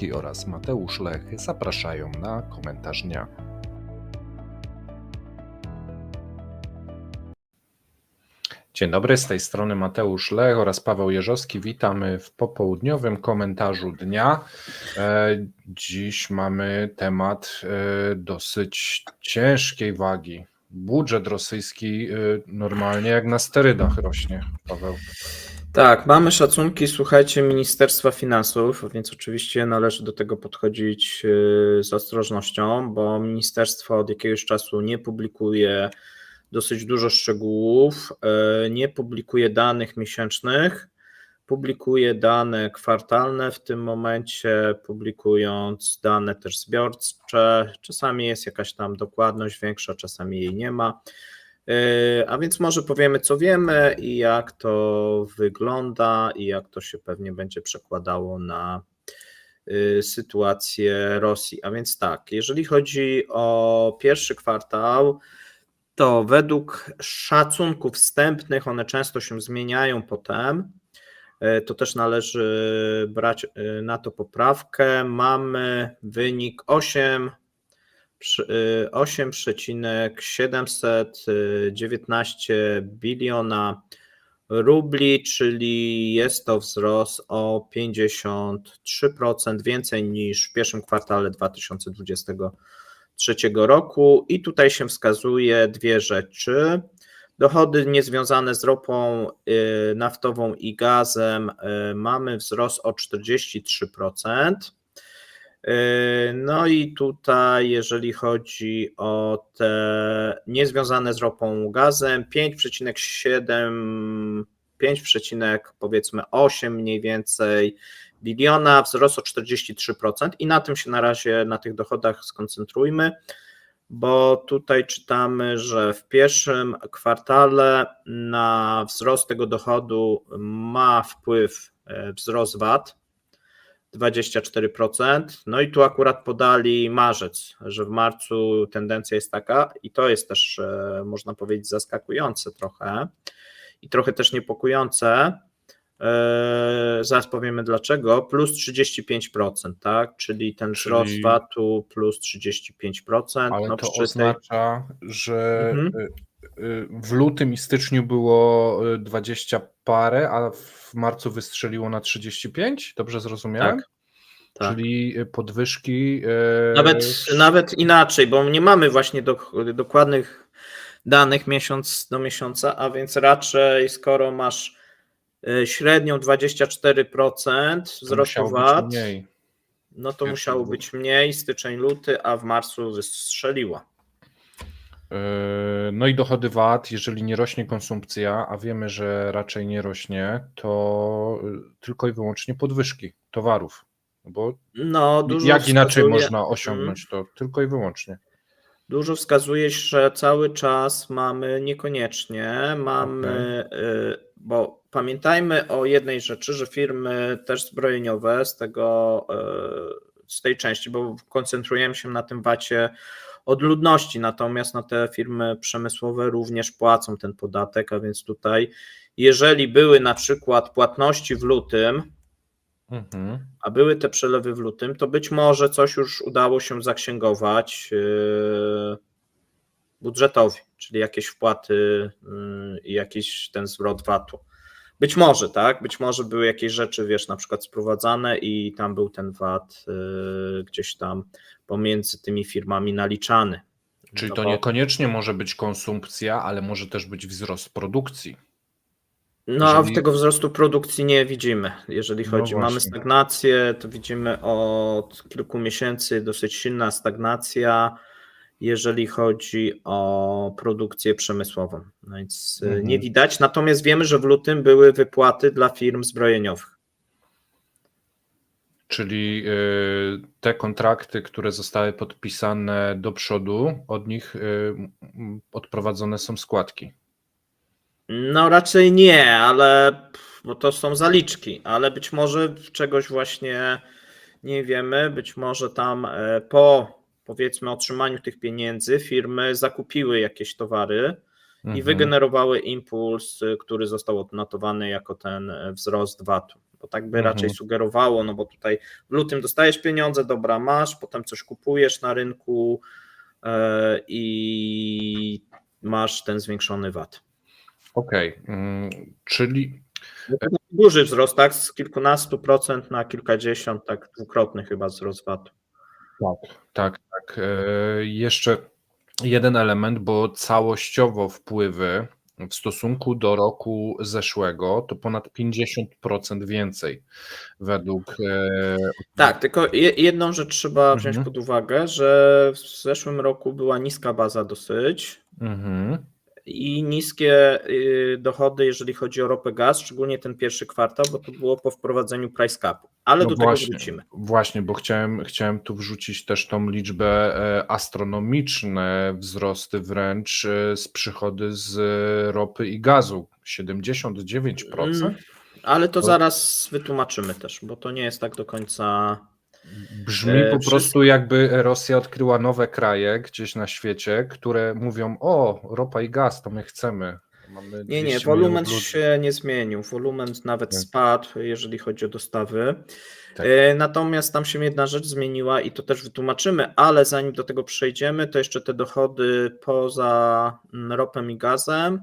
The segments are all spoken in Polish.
Jeżowski oraz Mateusz Lech zapraszają na komentarz dnia. Dzień dobry, z tej strony Mateusz Lech oraz Paweł Jeżowski. Witamy w popołudniowym komentarzu dnia. Dziś mamy temat dosyć ciężkiej wagi. Budżet rosyjski normalnie jak na sterydach rośnie, Paweł. Tak, mamy szacunki, słuchajcie, Ministerstwa Finansów, więc oczywiście należy do tego podchodzić z ostrożnością, bo ministerstwo od jakiegoś czasu nie publikuje dosyć dużo szczegółów, nie publikuje danych miesięcznych, publikuje dane kwartalne, w tym momencie publikując dane też zbiorcze. Czasami jest jakaś tam dokładność większa, czasami jej nie ma. A więc może powiemy, co wiemy i jak to wygląda i jak to się pewnie będzie przekładało na sytuację Rosji. A więc tak, jeżeli chodzi o pierwszy kwartał, to według szacunków wstępnych one często się zmieniają potem. To też należy brać na to poprawkę. Mamy wynik 8,719 biliona rubli, czyli jest to wzrost o 53% więcej niż w pierwszym kwartale 2023 roku. I tutaj się wskazuje dwie rzeczy. Dochody niezwiązane z ropą naftową i gazem mamy wzrost o 43%. No i tutaj, jeżeli chodzi o te niezwiązane z ropą gazem, 5,8 mniej więcej biliona, wzrost o 43% i na tym się na razie, na tych dochodach skoncentrujmy, bo tutaj czytamy, że w pierwszym kwartale na wzrost tego dochodu ma wpływ wzrost VAT, 24%. No i tu akurat podali marzec, że w marcu tendencja jest taka i to jest też, można powiedzieć, zaskakujące trochę i trochę też niepokojące. Zaraz powiemy dlaczego. Plus 35%, tak? Czyli ten wzrost VAT-u plus 35%. Ale no to oznacza, że Mhm. w lutym i styczniu było 20 parę, a w marcu wystrzeliło na 35? Dobrze zrozumiałem? Tak. Tak. Czyli podwyżki. Nawet inaczej, bo nie mamy właśnie dokładnych danych miesiąc do miesiąca, a więc raczej skoro masz średnią 24% wzrostu VAT, no to musiało być mniej, styczeń, luty, a w marcu wystrzeliła. No i dochody VAT, jeżeli nie rośnie konsumpcja, a wiemy, że raczej nie rośnie, to tylko i wyłącznie podwyżki towarów. Bo jak inaczej można osiągnąć to? Tylko i wyłącznie. Dużo wskazuje, że cały czas mamy niekoniecznie, bo pamiętajmy o jednej rzeczy, że firmy też zbrojeniowe z tej części, bo koncentrujemy się na tym VAT-ie od ludności, natomiast te firmy przemysłowe również płacą ten podatek, a więc tutaj jeżeli były na przykład płatności w lutym, a były te przelewy w lutym, to być może coś już udało się zaksięgować budżetowi, czyli jakieś wpłaty i jakiś ten zwrot VAT-u. Być może, tak? Być może były jakieś rzeczy, na przykład sprowadzane i tam był ten VAT gdzieś tam pomiędzy tymi firmami naliczany. Czyli to niekoniecznie może być konsumpcja, ale może też być wzrost produkcji. A w tego wzrostu produkcji nie widzimy. Jeżeli chodzi, mamy stagnację, to widzimy od kilku miesięcy dosyć silna stagnacja, jeżeli chodzi o produkcję przemysłową. No więc nie widać, natomiast wiemy, że w lutym były wypłaty dla firm zbrojeniowych. Czyli te kontrakty, które zostały podpisane do przodu, od nich odprowadzone są składki. No raczej nie, bo to są zaliczki, ale być może czegoś właśnie nie wiemy, być może tam po powiedzmy otrzymaniu tych pieniędzy firmy zakupiły jakieś towary i wygenerowały impuls, który został odnotowany jako ten wzrost VAT-u. bo tak by raczej sugerowało, no bo tutaj w lutym dostajesz pieniądze, dobra, masz, potem coś kupujesz na rynku i masz ten zwiększony VAT. Okej, czyli Duży wzrost, tak? Z kilkunastu procent na kilkadziesiąt, tak dwukrotny chyba wzrost VAT-u. tak. Jeszcze jeden element, bo całościowo wpływy w stosunku do roku zeszłego to ponad 50% więcej według. Tak, tylko jedną rzecz trzeba wziąć pod uwagę, że w zeszłym roku była niska baza dosyć i niskie dochody, jeżeli chodzi o ropę, gaz, szczególnie ten pierwszy kwartał, bo to było po wprowadzeniu price capu, ale do tego wrócimy. Właśnie, bo chciałem tu wrzucić też tą liczbę, astronomiczne wzrosty wręcz z przychody z ropy i gazu, 79%. Ale to zaraz wytłumaczymy też, bo to nie jest tak do końca. Brzmi po prostu jakby Rosja odkryła nowe kraje gdzieś na świecie, które mówią: o, ropa i gaz, to my chcemy. Mamy Nie, wolumen się nie zmienił, wolumen nawet spadł, jeżeli chodzi o dostawy. Tak. Natomiast tam się jedna rzecz zmieniła i to też wytłumaczymy, ale zanim do tego przejdziemy, to jeszcze te dochody poza ropem i gazem.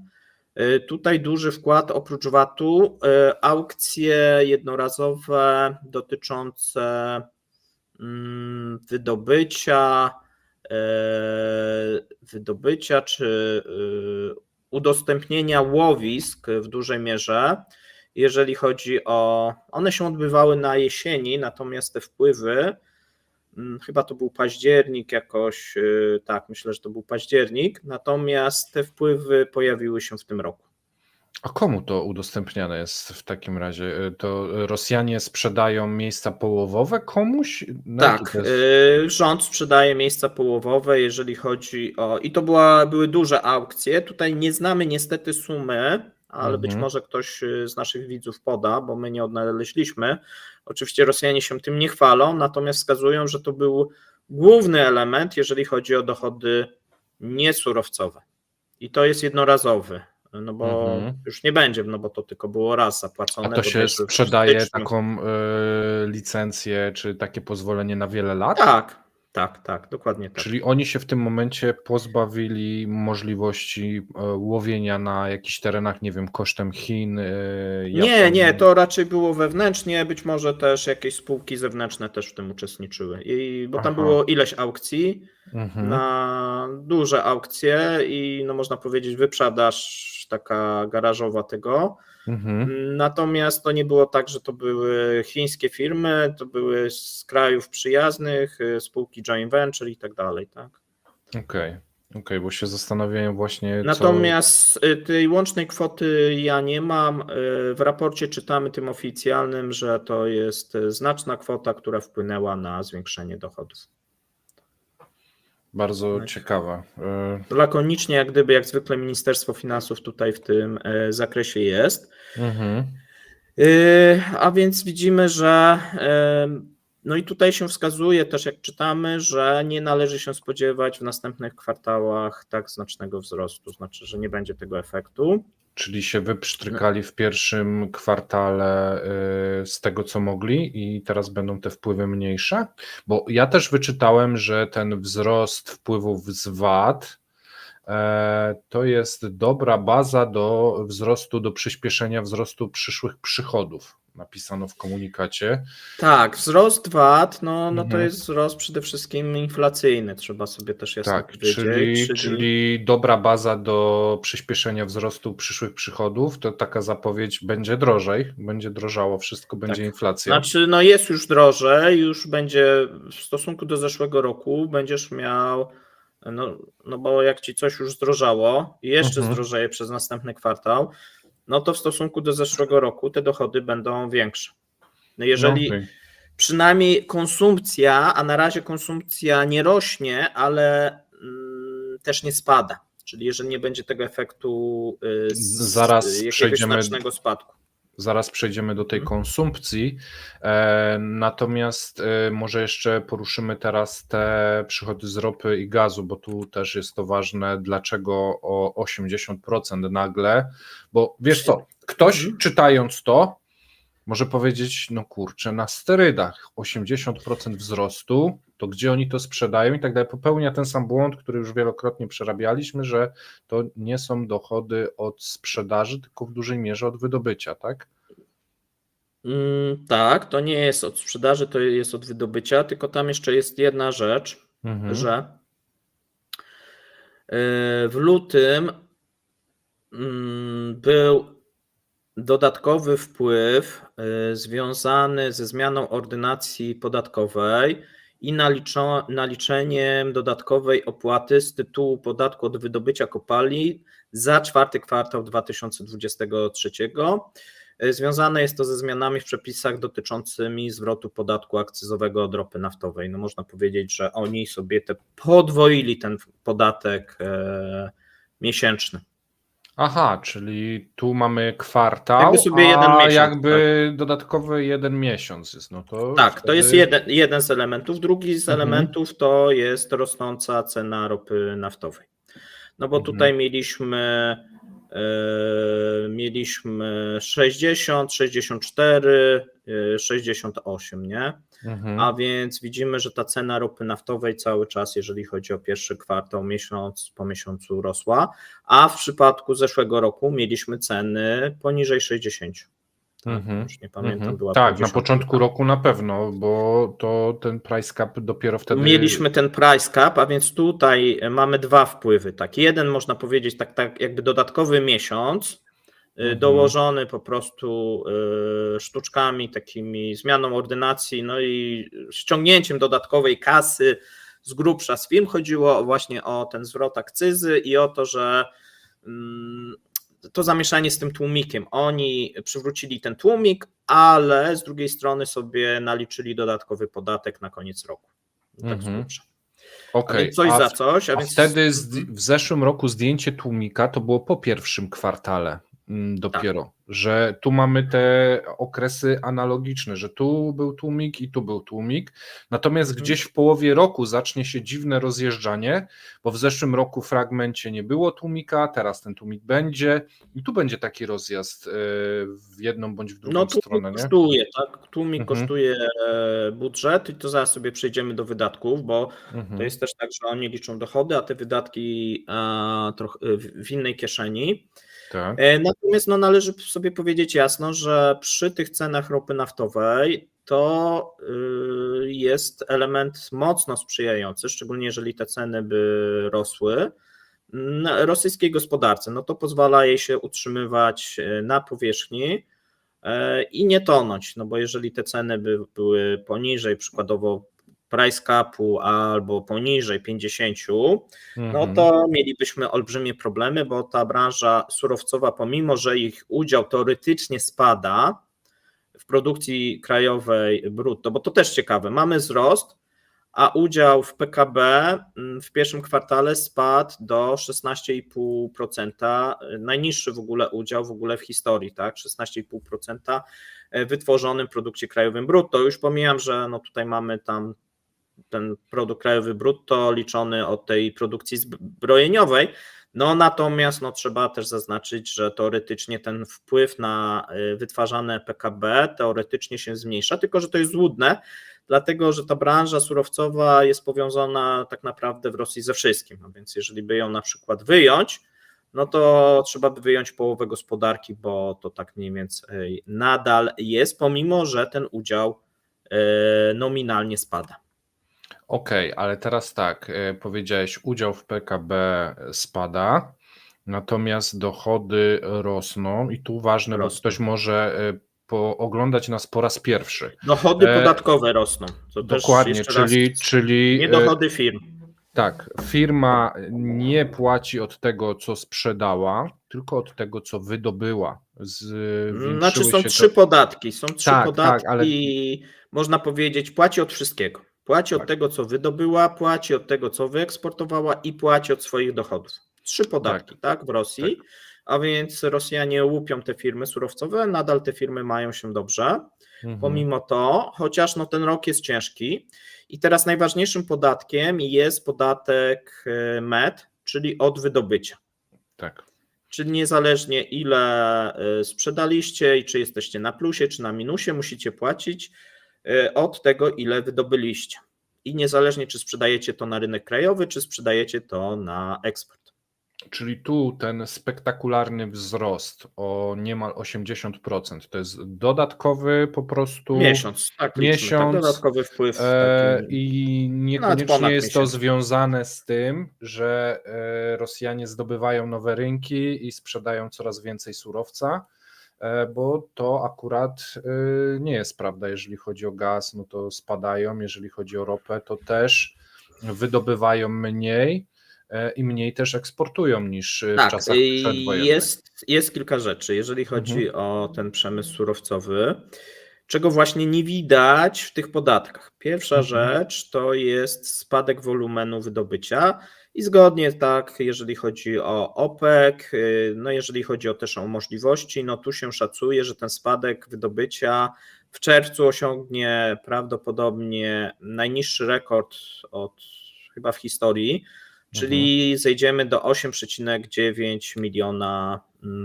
Tutaj duży wkład oprócz VAT-u, aukcje jednorazowe dotyczące wydobycia czy udostępnienia łowisk w dużej mierze, jeżeli chodzi o. One się odbywały na jesieni, natomiast te wpływy, chyba to był październik jakoś, tak, myślę, że to był październik, natomiast te wpływy pojawiły się w tym roku. A komu to udostępniane jest w takim razie? To Rosjanie sprzedają miejsca połowowe komuś? Tak, rząd sprzedaje miejsca połowowe, jeżeli chodzi o. I to były duże aukcje. Tutaj nie znamy niestety sumy, ale być może ktoś z naszych widzów poda, bo my nie odnaleźliśmy. Oczywiście Rosjanie się tym nie chwalą, natomiast wskazują, że to był główny element, jeżeli chodzi o dochody niesurowcowe. I to jest jednorazowy. No bo już nie będzie, no bo to tylko było raz zapłacone. A to się sprzedaje taką licencję, czy takie pozwolenie na wiele lat? Tak, dokładnie tak. Czyli oni się w tym momencie pozbawili możliwości łowienia na jakichś terenach, nie wiem, kosztem Chin? Nie, to raczej było wewnętrznie, być może też jakieś spółki zewnętrzne też w tym uczestniczyły, bo tam było ileś aukcji, na duże aukcje i no można powiedzieć wyprzedaż taka garażowa tego. Natomiast to nie było tak, że to były chińskie firmy, to były z krajów przyjaznych, spółki joint venture i tak dalej, tak? Okej, bo się zastanawiałem właśnie. Natomiast tej łącznej kwoty ja nie mam. W raporcie czytamy tym oficjalnym, że to jest znaczna kwota, która wpłynęła na zwiększenie dochodów. Bardzo ciekawa. Lakonicznie, jak zwykle Ministerstwo Finansów tutaj w tym zakresie jest. A więc widzimy, że no i tutaj się wskazuje też, jak czytamy, że nie należy się spodziewać w następnych kwartałach tak znacznego wzrostu, znaczy, że nie będzie tego efektu. Czyli się wypsztrykali w pierwszym kwartale z tego, co mogli i teraz będą te wpływy mniejsze? Bo ja też wyczytałem, że ten wzrost wpływów z VAT to jest dobra baza do przyspieszenia wzrostu przyszłych przychodów. Napisano w komunikacie. Tak, wzrost VAT, no to jest wzrost przede wszystkim inflacyjny, trzeba sobie też jasno powiedzieć. Czyli dobra baza do przyspieszenia wzrostu przyszłych przychodów, to taka zapowiedź będzie drożej, będzie drożało wszystko, będzie inflacja. Znaczy, no jest już drożej, już będzie w stosunku do zeszłego roku, będziesz miał, no bo jak ci coś już zdrożało i jeszcze zdrożeje przez następny kwartał, no to w stosunku do zeszłego roku te dochody będą większe. No jeżeli przynajmniej konsumpcja, a na razie konsumpcja nie rośnie, też nie spada, czyli jeżeli nie będzie tego efektu jakiegoś znacznego spadku. Zaraz przejdziemy do tej konsumpcji, natomiast może jeszcze poruszymy teraz te przychody z ropy i gazu, bo tu też jest to ważne, dlaczego o 80% nagle, bo wiesz co, ktoś czytając to może powiedzieć, no kurczę, na sterydach 80% wzrostu, to gdzie oni to sprzedają i tak dalej. Popełnia ten sam błąd, który już wielokrotnie przerabialiśmy, że to nie są dochody od sprzedaży, tylko w dużej mierze od wydobycia, tak? Tak, to nie jest od sprzedaży, to jest od wydobycia, tylko tam jeszcze jest jedna rzecz, że w lutym był dodatkowy wpływ związany ze zmianą ordynacji podatkowej i naliczeniem dodatkowej opłaty z tytułu podatku od wydobycia kopalin za czwarty kwartał 2023. Związane jest to ze zmianami w przepisach dotyczącymi zwrotu podatku akcyzowego od ropy naftowej. No można powiedzieć, że oni sobie podwoili ten podatek miesięczny. Aha, czyli tu mamy kwartał, Jakby sobie jeden miesiąc, jakby dodatkowy jeden miesiąc jest. No to tak, wtedy... to jest jeden z elementów. Drugi z elementów to jest rosnąca cena ropy naftowej. No bo tutaj mieliśmy 60, 64, 68, nie? A więc widzimy, że ta cena ropy naftowej cały czas, jeżeli chodzi o pierwszy kwartał, miesiąc po miesiącu rosła, a w przypadku zeszłego roku mieliśmy ceny poniżej 60. Tak, już nie pamiętam, była tak, 50. na początku roku na pewno, bo to ten price cap dopiero wtedy... Mieliśmy ten price cap, a więc tutaj mamy dwa wpływy. Tak, jeden można powiedzieć, tak jakby dodatkowy miesiąc, dołożony po prostu sztuczkami, takimi zmianą ordynacji, no i ściągnięciem dodatkowej kasy z grubsza z firm. Chodziło właśnie o ten zwrot akcyzy i o to, że to zamieszanie z tym tłumikiem. Oni przywrócili ten tłumik, ale z drugiej strony sobie naliczyli dodatkowy podatek na koniec roku. Tak z grubsza. Okay. A więc coś za coś. A wtedy w zeszłym roku zdjęcie tłumika to było po pierwszym kwartale dopiero, tak. Że tu mamy te okresy analogiczne, że tu był tłumik i tu był tłumik, natomiast gdzieś w połowie roku zacznie się dziwne rozjeżdżanie, bo w zeszłym roku w fragmencie nie było tłumika, teraz ten tłumik będzie i tu będzie taki rozjazd w jedną bądź w drugą stronę. Nie? Kosztuje, tak? Tłumik kosztuje budżet i to zaraz sobie przejdziemy do wydatków, bo to jest też tak, że oni liczą dochody, a te wydatki trochę w innej kieszeni. Tak. Natomiast należy sobie powiedzieć jasno, że przy tych cenach ropy naftowej to jest element mocno sprzyjający, szczególnie jeżeli te ceny by rosły, rosyjskiej gospodarce. No to pozwala jej się utrzymywać na powierzchni i nie tonąć, no bo jeżeli te ceny by były poniżej przykładowo price capu albo poniżej 50, no to mielibyśmy olbrzymie problemy, bo ta branża surowcowa, pomimo że ich udział teoretycznie spada w produkcji krajowej brutto, bo to też ciekawe, mamy wzrost, a udział w PKB w pierwszym kwartale spadł do 16,5%, najniższy w ogóle udział w historii, tak, 16,5% w wytworzonym produkcie krajowym brutto. Już pomijam, że no tutaj mamy tam ten produkt krajowy brutto liczony od tej produkcji zbrojeniowej, no natomiast no, trzeba też zaznaczyć, że teoretycznie ten wpływ na wytwarzane PKB teoretycznie się zmniejsza, tylko że to jest złudne, dlatego że ta branża surowcowa jest powiązana tak naprawdę w Rosji ze wszystkim, a więc jeżeli by ją na przykład wyjąć, no to trzeba by wyjąć połowę gospodarki, bo to tak mniej więcej nadal jest, pomimo że ten udział nominalnie spada. Okej, ale teraz tak, powiedziałeś, udział w PKB spada, natomiast dochody rosną i tu ważne, bo ktoś może oglądać nas po raz pierwszy. Dochody podatkowe rosną. To dokładnie, czyli nie dochody firm. Tak, firma nie płaci od tego, co sprzedała, tylko od tego, co wydobyła. Znaczy są trzy podatki, ale można powiedzieć, płaci od wszystkiego. Płaci od tego, co wydobyła, płaci od tego, co wyeksportowała i płaci od swoich dochodów. 3 podatki, tak, w Rosji, a więc Rosjanie łupią te firmy surowcowe, nadal te firmy mają się dobrze, pomimo to, chociaż no, ten rok jest ciężki. I teraz najważniejszym podatkiem jest podatek MET, czyli od wydobycia. Tak. Czyli niezależnie ile sprzedaliście i czy jesteście na plusie, czy na minusie, musicie płacić od tego, ile wydobyliście. I niezależnie, czy sprzedajecie to na rynek krajowy, czy sprzedajecie to na eksport. Czyli tu ten spektakularny wzrost o niemal 80%, to jest dodatkowy po prostu Miesiąc, tak liczymy, tak, miesiąc dodatkowy wpływ taki, i nawet niekoniecznie ponad jest to miesięczny. związane z tym, że Rosjanie zdobywają nowe rynki i sprzedają coraz więcej surowca, bo to akurat nie jest prawda. Jeżeli chodzi o gaz, no to spadają, jeżeli chodzi o ropę, to też wydobywają mniej i mniej też eksportują niż w Tak, czasach przedwojennych. jest kilka rzeczy, jeżeli chodzi Mhm. o ten przemysł surowcowy, czego właśnie nie widać w tych podatkach. Pierwsza Mhm. rzecz to jest spadek wolumenu wydobycia i zgodnie tak, jeżeli chodzi o OPEC, no jeżeli chodzi też o możliwości, no tu się szacuje, że ten spadek wydobycia w czerwcu osiągnie prawdopodobnie najniższy rekord od chyba w historii, czyli zejdziemy do 8,9 miliona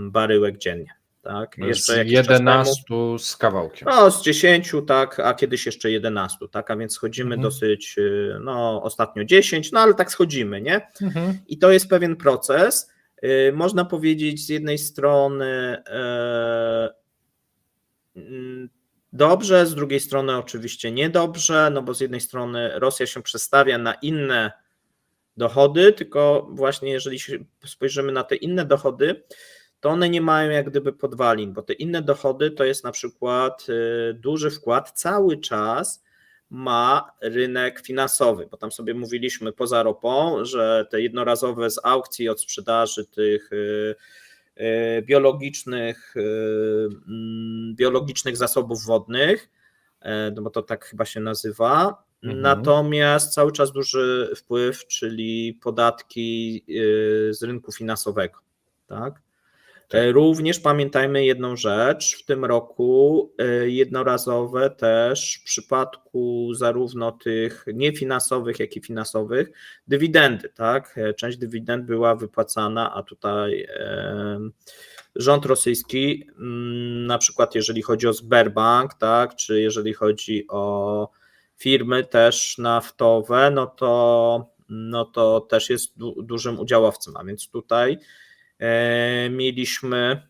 baryłek dziennie. Tak? Z Jeszcze jakiś czas temu 11 z kawałkiem. no, z 10, tak, a kiedyś jeszcze 11, tak, a więc schodzimy Mhm. dosyć, no ostatnio 10, no ale tak schodzimy, nie? Mhm. I to jest pewien proces. Można powiedzieć z jednej strony dobrze, z drugiej strony oczywiście niedobrze, no bo z jednej strony Rosja się przestawia na inne dochody, tylko właśnie jeżeli spojrzymy na te inne dochody, to one nie mają jak gdyby podwalin, bo te inne dochody to jest na przykład duży wkład cały czas ma rynek finansowy, bo tam sobie mówiliśmy poza ropą, że te jednorazowe z aukcji od sprzedaży tych biologicznych zasobów wodnych, no bo to tak chyba się nazywa. Natomiast cały czas duży wpływ, czyli podatki z rynku finansowego. Tak? Również pamiętajmy jedną rzecz, w tym roku jednorazowe też w przypadku zarówno tych niefinansowych, jak i finansowych dywidendy, tak? Część dywidend była wypłacana, a tutaj rząd rosyjski, na przykład jeżeli chodzi o Sberbank, tak, czy jeżeli chodzi o firmy też naftowe, no to też jest dużym udziałowcem, a więc tutaj mieliśmy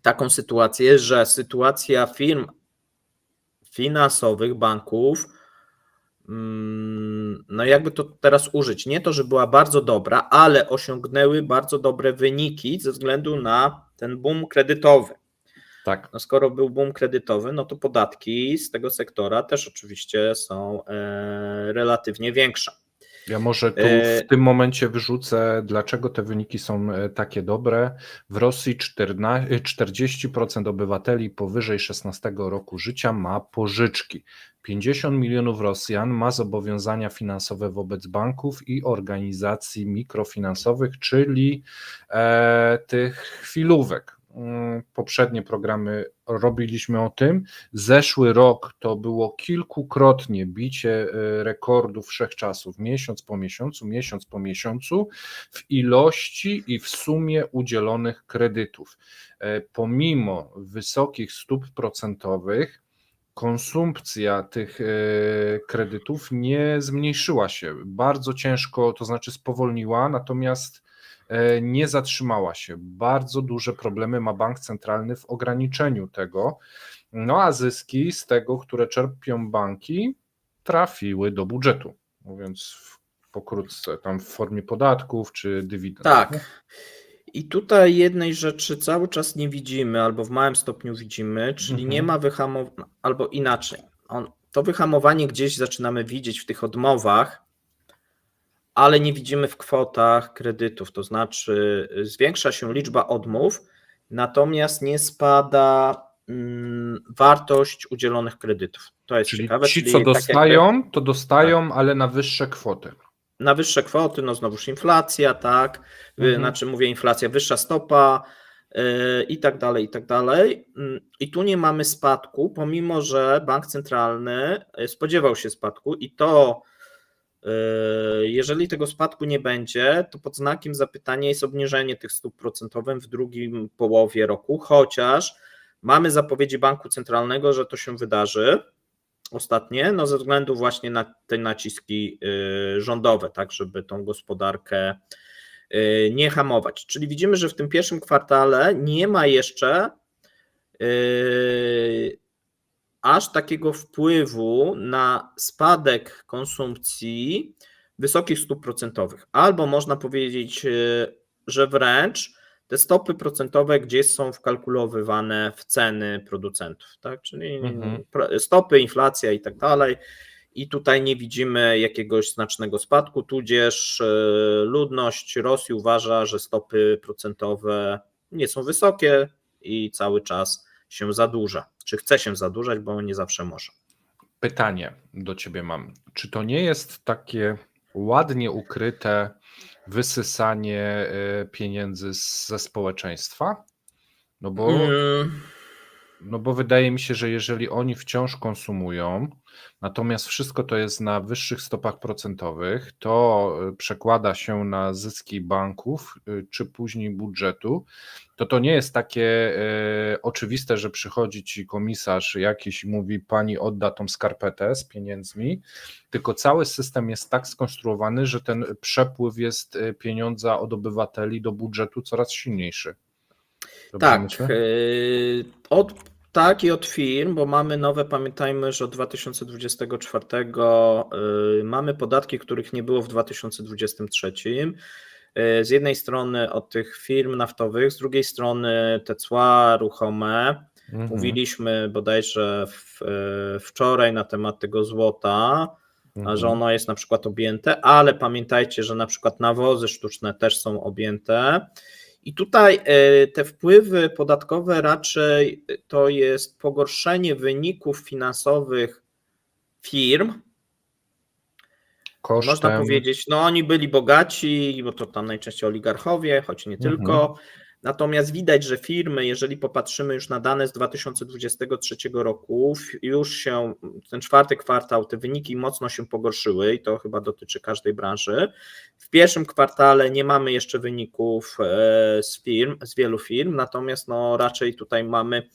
taką sytuację, że sytuacja firm finansowych, banków, no jakby to teraz użyć, nie to, że była bardzo dobra, ale osiągnęły bardzo dobre wyniki ze względu na ten boom kredytowy. Tak. No skoro był boom kredytowy, no to podatki z tego sektora też oczywiście są relatywnie większe. Ja może tu w tym momencie wyrzucę, dlaczego te wyniki są takie dobre. W Rosji 40% obywateli powyżej 16 roku życia ma pożyczki. 50 milionów Rosjan ma zobowiązania finansowe wobec banków i organizacji mikrofinansowych, czyli tych chwilówek. Poprzednie programy robiliśmy o tym. Zeszły rok to było kilkukrotnie bicie rekordów wszechczasów, miesiąc po miesiącu w ilości i w sumie udzielonych kredytów. Pomimo wysokich stóp procentowych, konsumpcja tych kredytów nie zmniejszyła się. Bardzo ciężko, to znaczy spowolniła, natomiast nie zatrzymała się. Bardzo duże problemy ma bank centralny w ograniczeniu tego, no a zyski z tego, które czerpią banki, trafiły do budżetu, mówiąc pokrótce, tam w formie podatków czy dywidend. Tak. I tutaj jednej rzeczy cały czas nie widzimy, albo w małym stopniu widzimy, czyli nie ma wyhamowania, albo inaczej. To wyhamowanie gdzieś zaczynamy widzieć w tych odmowach, ale nie widzimy w kwotach kredytów, to znaczy zwiększa się liczba odmów, natomiast nie spada wartość udzielonych kredytów. To jest ciekawe. Ci, co dostają, to dostają, ale na wyższe kwoty. Na wyższe kwoty, no znowuż inflacja, tak, znaczy mówię inflacja, wyższa stopa i tak dalej, i tak dalej. I tu nie mamy spadku, pomimo że bank centralny spodziewał się spadku i to Jeżeli tego spadku nie będzie, to pod znakiem zapytania jest obniżenie tych stóp procentowych w drugim połowie roku, chociaż mamy zapowiedzi Banku Centralnego, że to się wydarzy ostatnie, no ze względu właśnie na te naciski rządowe, tak, żeby tą gospodarkę nie hamować. Czyli widzimy, że w tym pierwszym kwartale nie ma jeszcze aż takiego wpływu na spadek konsumpcji wysokich stóp procentowych. Albo można powiedzieć, że wręcz te stopy procentowe gdzieś są wkalkulowywane w ceny producentów, tak? Czyli stopy, inflacja i tak dalej. I tutaj nie widzimy jakiegoś znacznego spadku, tudzież ludność Rosji uważa, że stopy procentowe nie są wysokie i cały czas się zadłuża. Czy chce się zadłużać, bo nie zawsze może. Pytanie do ciebie mam. Czy to nie jest takie ładnie ukryte wysysanie pieniędzy ze społeczeństwa? No bo wydaje mi się, że jeżeli oni wciąż konsumują, natomiast wszystko to jest na wyższych stopach procentowych, to przekłada się na zyski banków czy później budżetu, to nie jest takie oczywiste, że przychodzi ci komisarz jakiś i mówi: pani odda tą skarpetę z pieniędzmi, tylko cały system jest tak skonstruowany, że ten przepływ jest pieniądza od obywateli do budżetu coraz silniejszy. Dobrze tak, myślę? i od firm, bo mamy nowe, pamiętajmy, że od 2024 mamy podatki, których nie było w 2023. Z jednej strony od tych firm naftowych, z drugiej strony te cła ruchome. Mówiliśmy bodajże wczoraj na temat tego złota, że ono jest na przykład objęte, ale pamiętajcie, że na przykład nawozy sztuczne też są objęte. I tutaj te wpływy podatkowe raczej to jest pogorszenie wyników finansowych firm. Kosztem. Można powiedzieć, no oni byli bogaci, bo to tam najczęściej oligarchowie, choć nie tylko. Natomiast widać, że firmy, jeżeli popatrzymy już na dane z 2023 roku, już się ten czwarty kwartał, te wyniki mocno się pogorszyły i to chyba dotyczy każdej branży. W pierwszym kwartale nie mamy jeszcze wyników z wielu firm, natomiast no raczej tutaj mamy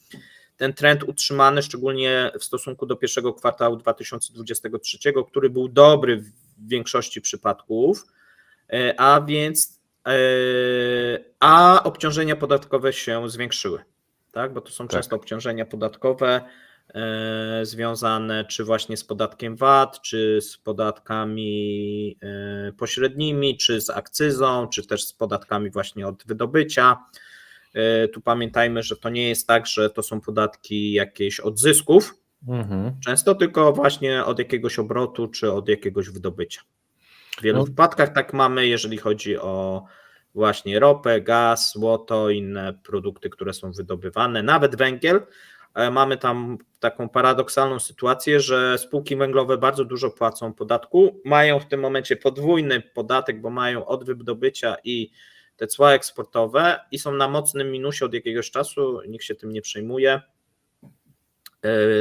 ten trend utrzymany, szczególnie w stosunku do pierwszego kwartału 2023, który był dobry w większości przypadków, a obciążenia podatkowe się zwiększyły, tak? Bo to są często obciążenia podatkowe związane czy właśnie z podatkiem VAT, czy z podatkami pośrednimi, czy z akcyzą, czy też z podatkami właśnie od wydobycia. Tu pamiętajmy, że to nie jest tak, że to są podatki jakieś od zysków, często tylko właśnie od jakiegoś obrotu, czy od jakiegoś wydobycia. W wielu wypadkach tak mamy, jeżeli chodzi o właśnie ropę, gaz, złoto, inne produkty, które są wydobywane, nawet węgiel. Mamy tam taką paradoksalną sytuację, że spółki węglowe bardzo dużo płacą podatku, mają w tym momencie podwójny podatek, bo mają od wydobycia i te cła eksportowe i są na mocnym minusie od jakiegoś czasu, nikt się tym nie przejmuje.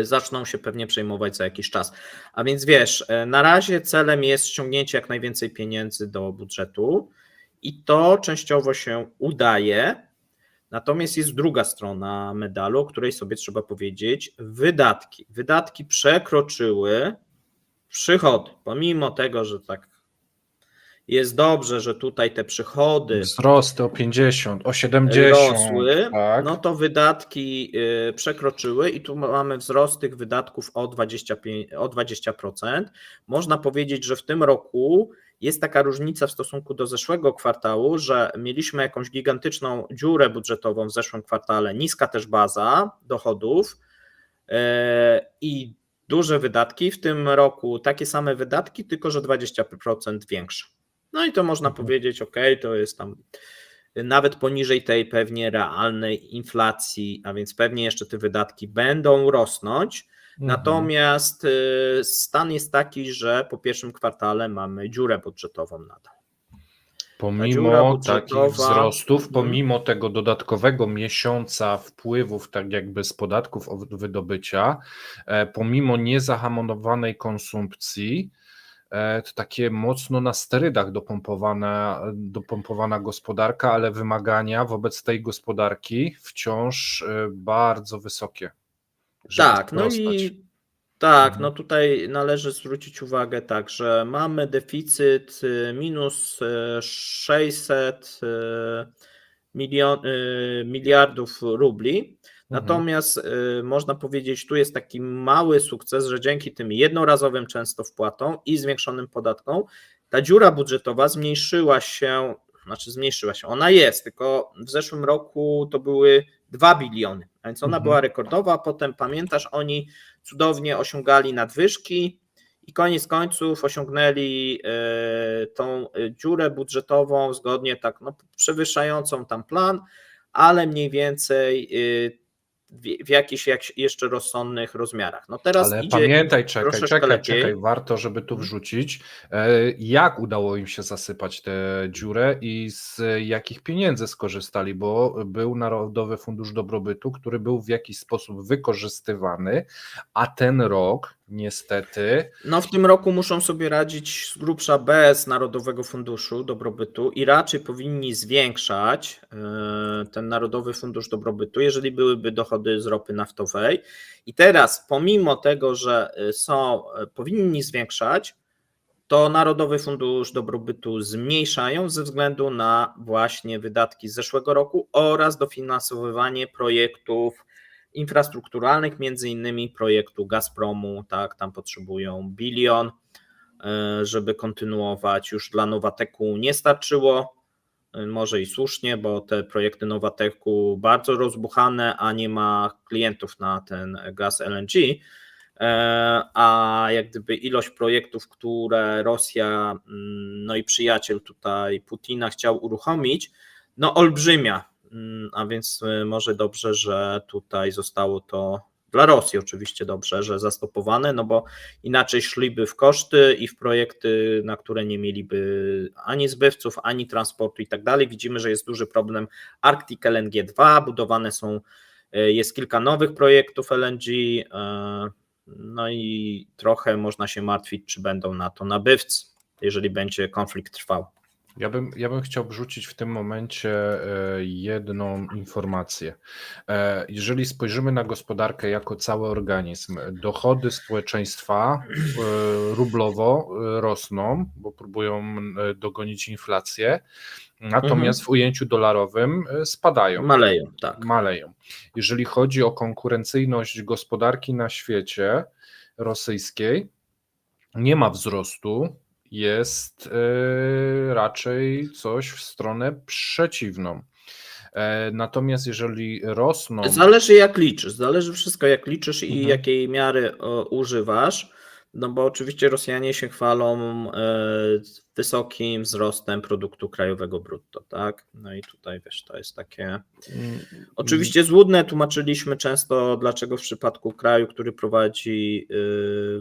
Zaczną się pewnie przejmować za jakiś czas. A więc wiesz, na razie celem jest ściągnięcie jak najwięcej pieniędzy do budżetu i to częściowo się udaje, natomiast jest druga strona medalu, o której sobie trzeba powiedzieć, wydatki. Wydatki przekroczyły przychody, pomimo tego, że tak jest dobrze, że tutaj te przychody wzrosty o 50, o 70 rosły, tak. no to wydatki przekroczyły i tu mamy wzrost tych wydatków o 20%. Można powiedzieć, że w tym roku jest taka różnica w stosunku do zeszłego kwartału, że mieliśmy jakąś gigantyczną dziurę budżetową w zeszłym kwartale, niska też baza dochodów i duże wydatki, w tym roku takie same wydatki, tylko że 20% większe. No i to można powiedzieć, ok, to jest tam nawet poniżej tej pewnie realnej inflacji, a więc pewnie jeszcze te wydatki będą rosnąć. Natomiast stan jest taki, że po pierwszym kwartale mamy dziurę budżetową nadal. Pomimo takich wzrostów, pomimo tego dodatkowego miesiąca wpływów, tak jakby z podatków od wydobycia, pomimo niezahamowanej konsumpcji, to takie mocno na sterydach dopompowana gospodarka, ale wymagania wobec tej gospodarki wciąż bardzo wysokie, żeby Tak, no sprostać. i tak, Mhm. no tutaj należy zwrócić uwagę tak, że mamy deficyt minus 600 miliardów rubli. Mhm. Natomiast można powiedzieć, tu jest taki mały sukces, że dzięki tym jednorazowym często wpłatom i zwiększonym podatkom ta dziura budżetowa zmniejszyła się, ona jest, tylko w zeszłym roku to były 2 biliony, a więc ona Mhm. była rekordowa, a potem pamiętasz, oni cudownie osiągali nadwyżki i koniec końców osiągnęli tą dziurę budżetową zgodnie tak przewyższającą tam plan, ale mniej więcej w jakichś jeszcze rozsądnych rozmiarach. No teraz Ale idzie im pamiętaj, troszeczkę czekaj, lepiej. warto, żeby tu wrzucić, jak udało im się zasypać tę dziurę i z jakich pieniędzy skorzystali, bo był Narodowy Fundusz Dobrobytu, który był w jakiś sposób wykorzystywany, a ten rok niestety. No w tym roku muszą sobie radzić z grubsza bez Narodowego Funduszu Dobrobytu i raczej powinni zwiększać ten Narodowy Fundusz Dobrobytu, jeżeli byłyby dochody z ropy naftowej. I teraz pomimo tego, że powinni zwiększać, to Narodowy Fundusz Dobrobytu zmniejszają ze względu na właśnie wydatki z zeszłego roku oraz dofinansowywanie projektów infrastrukturalnych, między innymi projektu Gazpromu, tak, tam potrzebują 1 bilion, żeby kontynuować, już dla Nowateku nie starczyło, może i słusznie, bo te projekty Nowateku bardzo rozbuchane, a nie ma klientów na ten gaz LNG, a jak gdyby ilość projektów, które Rosja, no i przyjaciel tutaj Putina chciał uruchomić, no olbrzymia, a więc może dobrze, że tutaj zostało to dla Rosji oczywiście dobrze, że zastopowane, no bo inaczej szliby w koszty i w projekty, na które nie mieliby ani zbywców, ani transportu i tak dalej. Widzimy, że jest duży problem Arctic LNG 2, jest kilka nowych projektów LNG, no i trochę można się martwić, czy będą na to nabywcy, jeżeli będzie konflikt trwał. Ja bym chciał wrzucić w tym momencie jedną informację. Jeżeli spojrzymy na gospodarkę jako cały organizm, dochody społeczeństwa rublowo rosną, bo próbują dogonić inflację, natomiast w ujęciu dolarowym spadają. Maleją, tak. Maleją. Jeżeli chodzi o konkurencyjność gospodarki na świecie rosyjskiej, nie ma wzrostu, jest raczej coś w stronę przeciwną. Natomiast jeżeli rosną. Zależy jak liczysz, zależy wszystko jak liczysz i Mhm. jakiej miary używasz, no bo oczywiście Rosjanie się chwalą wysokim wzrostem produktu krajowego brutto, tak? No i tutaj wiesz, to jest takie oczywiście złudne, tłumaczyliśmy często, dlaczego w przypadku kraju, który prowadzi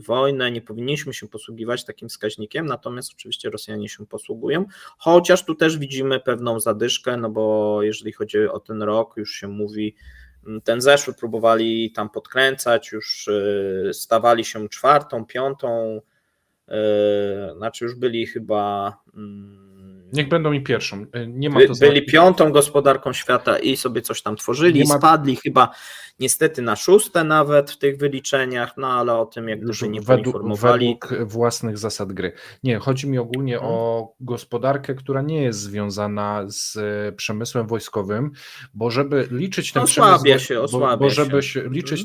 wojnę, nie powinniśmy się posługiwać takim wskaźnikiem, natomiast oczywiście Rosjanie się posługują, chociaż tu też widzimy pewną zadyszkę, no bo jeżeli chodzi o ten rok, już się mówi, ten zeszły próbowali tam podkręcać, już stawali się 4., 5., znaczy już byli chyba. Niech będą i pierwszą. Nie ma to Byli znaczenia. 5. gospodarką świata i sobie coś tam tworzyli, spadli chyba niestety na 6. nawet w tych wyliczeniach, no ale o tym jak gdyby nie poinformowali. Według własnych zasad gry. Nie, chodzi mi ogólnie o gospodarkę, która nie jest związana z przemysłem wojskowym, bo żeby liczyć ten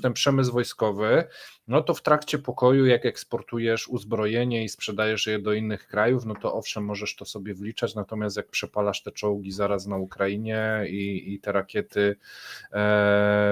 ten przemysł wojskowy, no to w trakcie pokoju, jak eksportujesz uzbrojenie i sprzedajesz je do innych krajów, no to owszem, możesz to sobie wliczać, natomiast jak przepalasz te czołgi zaraz na Ukrainie i te rakiety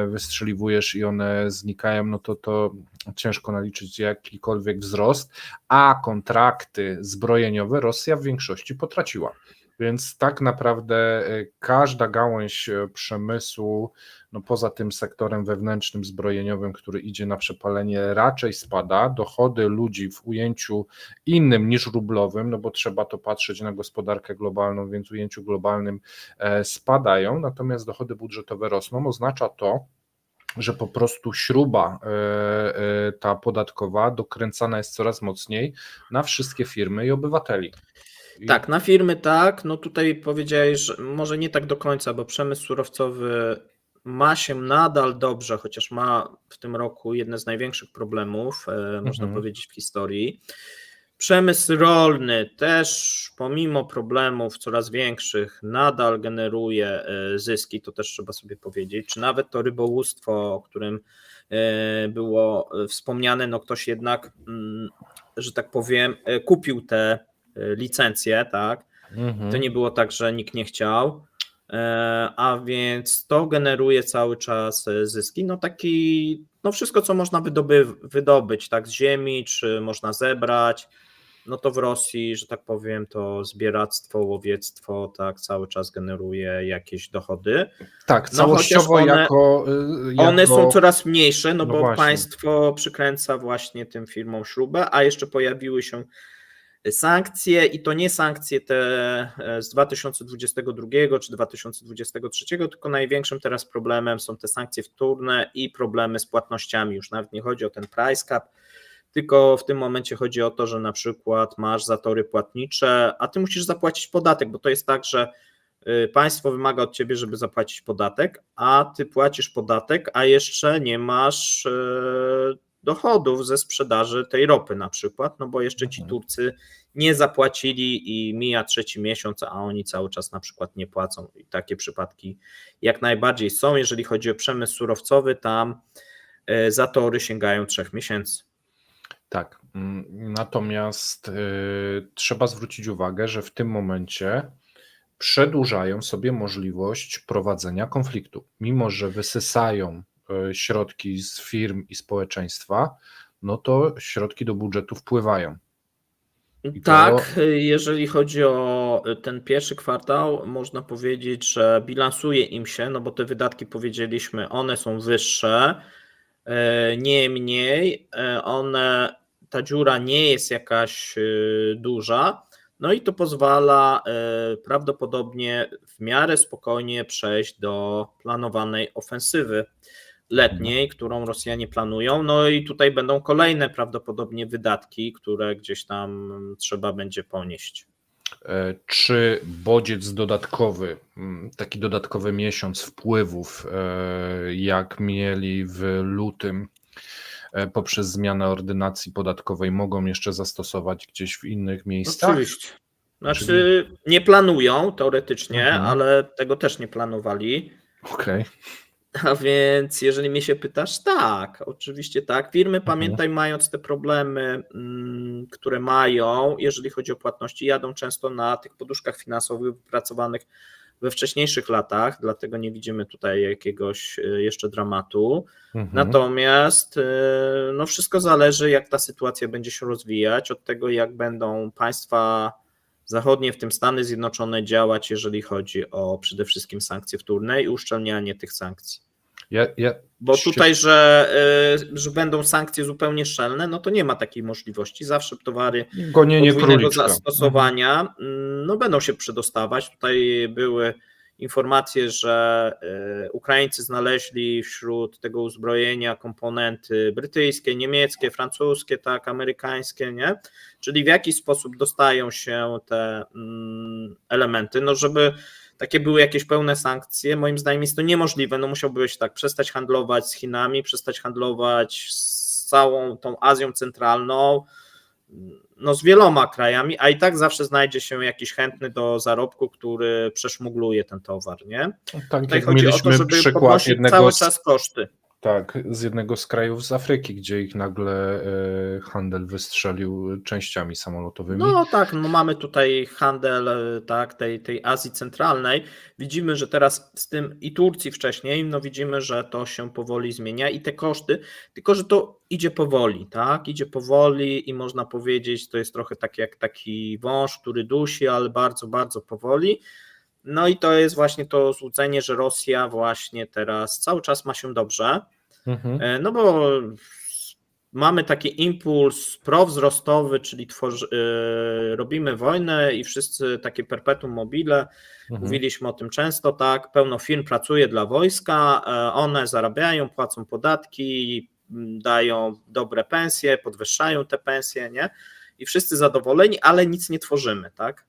wystrzeliwujesz i one znikają, no to ciężko naliczyć jakikolwiek wzrost, a kontrakty zbrojeniowe Rosja w większości potraciła. Więc tak naprawdę każda gałąź przemysłu, no poza tym sektorem wewnętrznym zbrojeniowym, który idzie na przepalenie, raczej spada. Dochody ludzi w ujęciu innym niż rublowym, no bo trzeba to patrzeć na gospodarkę globalną, więc w ujęciu globalnym spadają, natomiast dochody budżetowe rosną. Oznacza to, że po prostu śruba ta podatkowa dokręcana jest coraz mocniej na wszystkie firmy i obywateli. Tak, na firmy tak, no tutaj powiedziałeś, że może nie tak do końca, bo przemysł surowcowy ma się nadal dobrze, chociaż ma w tym roku jedne z największych problemów, można powiedzieć, w historii. Przemysł rolny też pomimo problemów coraz większych nadal generuje zyski, to też trzeba sobie powiedzieć, czy nawet to rybołówstwo, o którym było wspomniane, no ktoś jednak, że tak powiem, kupił te licencje, tak? To nie było tak, że nikt nie chciał, a więc to generuje cały czas zyski, no wszystko, co można wydobyć, tak, z ziemi, czy można zebrać, no to w Rosji, że tak powiem, to zbieractwo, łowiectwo, tak, cały czas generuje jakieś dochody. Tak, No chociaż całościowo one są coraz mniejsze, no bo właśnie. państwo przykręca właśnie tym firmom śrubę, a jeszcze pojawiły się sankcje i to nie sankcje te z 2022 czy 2023, tylko największym teraz problemem są te sankcje wtórne i problemy z płatnościami. Już nawet nie chodzi o ten price cap, tylko w tym momencie chodzi o to, że na przykład masz zatory płatnicze, a ty musisz zapłacić podatek, bo to jest tak, że państwo wymaga od ciebie, żeby zapłacić podatek, a ty płacisz podatek, a jeszcze nie masz dochodów ze sprzedaży tej ropy na przykład, no bo jeszcze ci Turcy nie zapłacili i mija 3. miesiąc, a oni cały czas na przykład nie płacą i takie przypadki jak najbardziej są. Jeżeli chodzi o przemysł surowcowy, tam zatory sięgają 3 miesięcy. Tak, natomiast trzeba zwrócić uwagę, że w tym momencie przedłużają sobie możliwość prowadzenia konfliktu. Mimo że wysysają środki z firm i społeczeństwa, no to środki do budżetu wpływają. Tak, jeżeli chodzi o ten pierwszy kwartał, można powiedzieć, że bilansuje im się, no bo te wydatki, powiedzieliśmy, one są wyższe, niemniej ta dziura nie jest jakaś duża, no i to pozwala prawdopodobnie w miarę spokojnie przejść do planowanej ofensywy letniej, którą Rosjanie planują, no i tutaj będą kolejne prawdopodobnie wydatki, które gdzieś tam trzeba będzie ponieść. Czy bodziec dodatkowy, taki dodatkowy miesiąc wpływów, jak mieli w lutym poprzez zmianę ordynacji podatkowej, mogą jeszcze zastosować gdzieś w innych miejscach? Oczywiście. Znaczy nie planują teoretycznie, ale tego też nie planowali. Okej. A więc jeżeli mnie się pytasz, tak, oczywiście tak. Firmy, pamiętaj, mając te problemy, które mają, jeżeli chodzi o płatności, jadą często na tych poduszkach finansowych wypracowanych we wcześniejszych latach, dlatego nie widzimy tutaj jakiegoś jeszcze dramatu. Natomiast no wszystko zależy, jak ta sytuacja będzie się rozwijać, od tego, jak będą państwa zachodnie, w tym Stany Zjednoczone, działać, jeżeli chodzi o przede wszystkim sankcje wtórne i uszczelnianie tych sankcji. Bo tutaj, że będą sankcje zupełnie szczelne, no to nie ma takiej możliwości. Zawsze towary podwójnego zastosowania no będą się przedostawać. Tutaj były informacje, że Ukraińcy znaleźli wśród tego uzbrojenia komponenty brytyjskie, niemieckie, francuskie, tak, amerykańskie, nie? Czyli w jaki sposób dostają się te elementy, no żeby takie były jakieś pełne sankcje, moim zdaniem jest to niemożliwe, no musiałbyś tak przestać handlować z Chinami, przestać handlować z całą tą Azją Centralną, no z wieloma krajami, a i tak zawsze znajdzie się jakiś chętny do zarobku, który przeszmugluje ten towar, nie? Tak, tutaj chodzi o to, żeby podnosić cały czas koszty. Tak, z jednego z krajów z Afryki, gdzie ich nagle handel wystrzelił częściami samolotowymi. No tak, no mamy tutaj handel tak, tej Azji Centralnej. Widzimy, że teraz z tym i Turcji wcześniej, no widzimy, że to się powoli zmienia i te koszty, tylko że to idzie powoli, tak? Idzie powoli i można powiedzieć, to jest trochę tak jak taki wąż, który dusi, ale bardzo, bardzo powoli. No i to jest właśnie to złudzenie, że Rosja właśnie teraz cały czas ma się dobrze, no bo mamy taki impuls prowzrostowy, czyli robimy wojnę i wszyscy takie perpetuum mobile, mówiliśmy o tym często, tak, pełno firm pracuje dla wojska, one zarabiają, płacą podatki, dają dobre pensje, podwyższają te pensje, nie? I wszyscy zadowoleni, ale nic nie tworzymy, tak?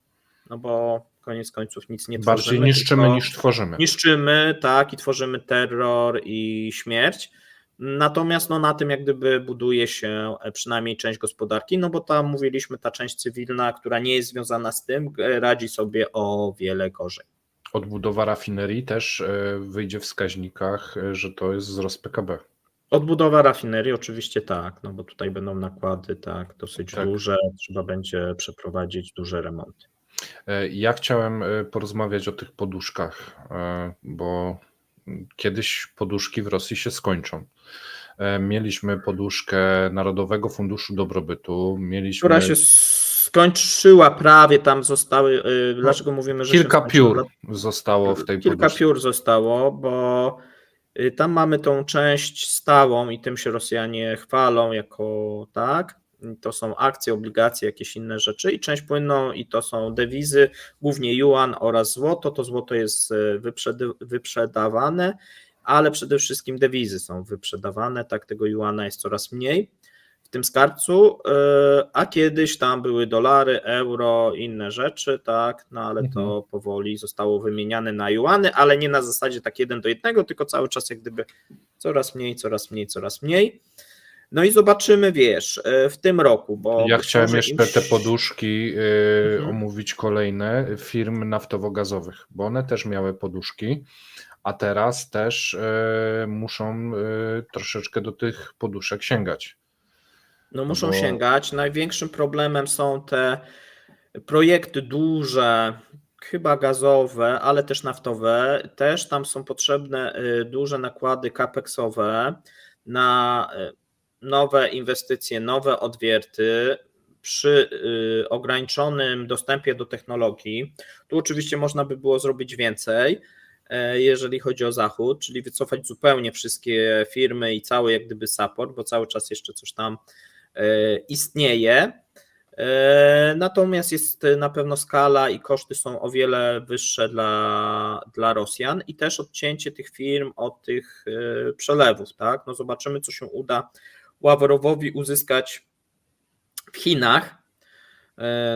No bo koniec końców nic nie tworzymy. Bardziej niszczymy niż tworzymy. Niszczymy, tak, i tworzymy terror i śmierć. Natomiast no, na tym jak gdyby buduje się przynajmniej część gospodarki, no bo tam mówiliśmy, ta część cywilna, która nie jest związana z tym, radzi sobie o wiele gorzej. Odbudowa rafinerii też wyjdzie w wskaźnikach, że to jest wzrost PKB. Odbudowa rafinerii oczywiście tak, no bo tutaj będą nakłady tak dosyć duże, trzeba będzie przeprowadzić duże remonty. Ja chciałem porozmawiać o tych poduszkach, bo kiedyś poduszki w Rosji się skończą. Mieliśmy poduszkę Narodowego Funduszu Dobrobytu, która się skończyła prawie, tam zostały, dlaczego mówimy, że kilka się piór zostało w tej kilka poduszce. piór zostało, bo tam mamy tą część stałą i tym się Rosjanie chwalą jako tak, to są akcje, obligacje, jakieś inne rzeczy i część płynną i to są dewizy, głównie juan oraz złoto, to złoto jest wyprzedawane, ale przede wszystkim dewizy są wyprzedawane, tak, tego juana jest coraz mniej w tym skarbcu, a kiedyś tam były dolary, euro, inne rzeczy, tak, no ale to powoli zostało wymieniane na juany, ale nie na zasadzie tak 1:1, tylko cały czas jak gdyby coraz mniej, coraz mniej, coraz mniej. No i zobaczymy, wiesz, w tym roku, bo... Ja chciałem jeszcze te poduszki omówić kolejne firm naftowo-gazowych, bo one też miały poduszki, a teraz też muszą troszeczkę do tych poduszek sięgać. No muszą sięgać. Największym problemem są te projekty duże, chyba gazowe, ale też naftowe. Też tam są potrzebne duże nakłady capexowe na nowe inwestycje, nowe odwierty przy ograniczonym dostępie do technologii. Tu oczywiście można by było zrobić więcej, jeżeli chodzi o Zachód, czyli wycofać zupełnie wszystkie firmy i cały jak gdyby support, bo cały czas jeszcze coś tam istnieje. Natomiast jest na pewno skala i koszty są o wiele wyższe dla Rosjan i też odcięcie tych firm od tych przelewów, tak? No zobaczymy, co się uda Ławrowowi uzyskać w Chinach,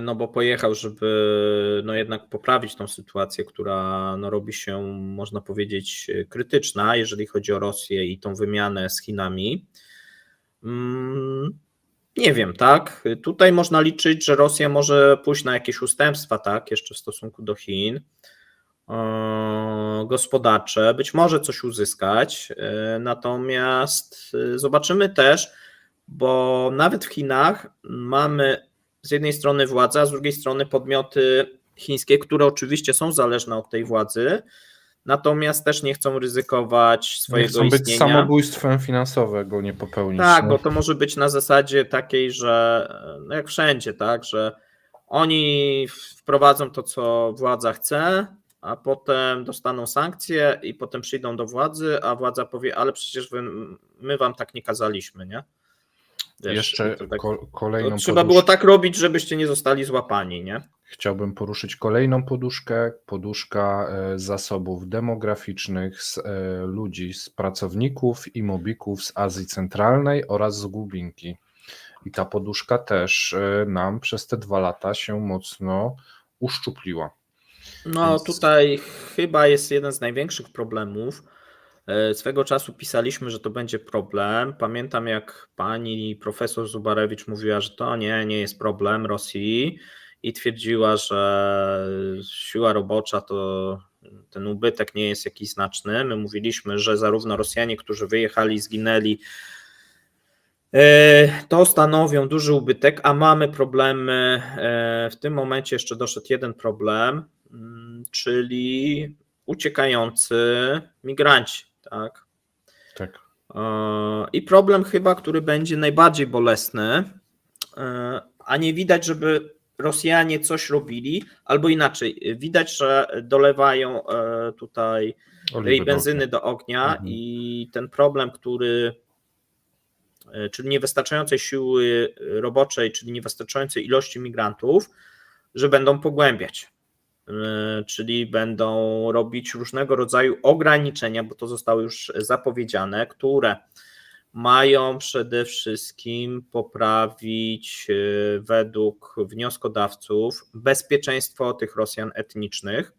no bo pojechał, żeby no jednak poprawić tą sytuację, która no robi się, można powiedzieć, krytyczna, jeżeli chodzi o Rosję i tą wymianę z Chinami. Nie wiem, tak? Tutaj można liczyć, że Rosja może pójść na jakieś ustępstwa, tak? Jeszcze w stosunku do Chin gospodarcze, być może coś uzyskać, natomiast zobaczymy też, bo nawet w Chinach mamy z jednej strony władzę, a z drugiej strony podmioty chińskie, które oczywiście są zależne od tej władzy, natomiast też nie chcą ryzykować swojego istnienia. Nie chcą być samobójstwem finansowego, nie popełnić. Tak, bo to może być na zasadzie takiej, że no jak wszędzie, tak, że oni wprowadzą to, co władza chce, a potem dostaną sankcje i potem przyjdą do władzy, a władza powie, ale przecież my wam tak nie kazaliśmy, nie? Wiesz, jeszcze tak, kolejną trzeba było tak robić, żebyście nie zostali złapani, nie? Chciałbym poruszyć kolejną poduszkę, poduszka zasobów demograficznych z ludzi, z pracowników i mobików z Azji Centralnej oraz z Głubinki. I ta poduszka też nam przez te 2 lata się mocno uszczupliła. No więc... tutaj chyba jest jeden z największych problemów. Swego czasu pisaliśmy, że to będzie problem. Pamiętam, jak pani profesor Zubarewicz mówiła, że to nie jest problem Rosji i twierdziła, że siła robocza to ten ubytek nie jest jakiś znaczny. My mówiliśmy, że zarówno Rosjanie, którzy wyjechali i zginęli, to stanowią duży ubytek, a mamy problemy. W tym momencie jeszcze doszedł jeden problem, czyli uciekający migranci. Tak. Tak. I problem chyba, który będzie najbardziej bolesny, a nie widać, żeby Rosjanie coś robili, albo inaczej, widać, że dolewają tutaj tej benzyny do ognia i ten problem, który czyli niewystarczającej siły roboczej, czyli niewystarczającej ilości migrantów, że będą pogłębiać. Czyli będą robić różnego rodzaju ograniczenia, bo to zostało już zapowiedziane, które mają przede wszystkim poprawić według wnioskodawców bezpieczeństwo tych Rosjan etnicznych,